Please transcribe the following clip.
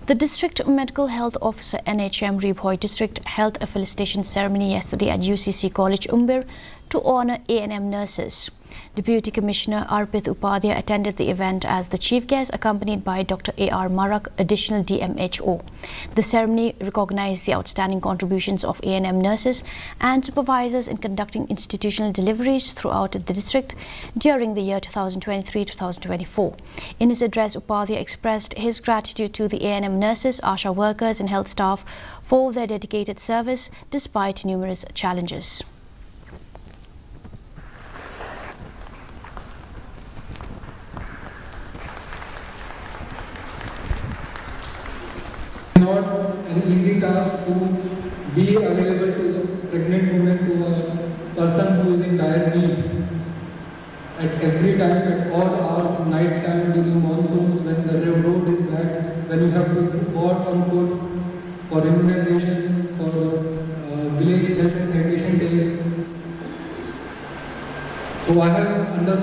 The District Medical Health Officer NHM Bhoi District held a felicitation ceremony yesterday at UCC College Umbir to honour A&M nurses. Deputy Commissioner Arpit Upadhyay attended the event as the chief guest, accompanied by Dr. A.R. Marak, additional Dmho. The ceremony recognized the outstanding contributions of A&M nurses and supervisors in conducting institutional deliveries throughout the district during the year 2023-2024. In his address, Upadhyay expressed his gratitude to the A&M nurses, ASHA workers and health staff for their dedicated service despite numerous challenges. Not an easy task to be available to the pregnant woman, to a person who is in dire need at every time, at all hours, night time, during monsoons, when the road is bad, when you have to walk on foot for immunization, for village health and sanitation days. So I have understood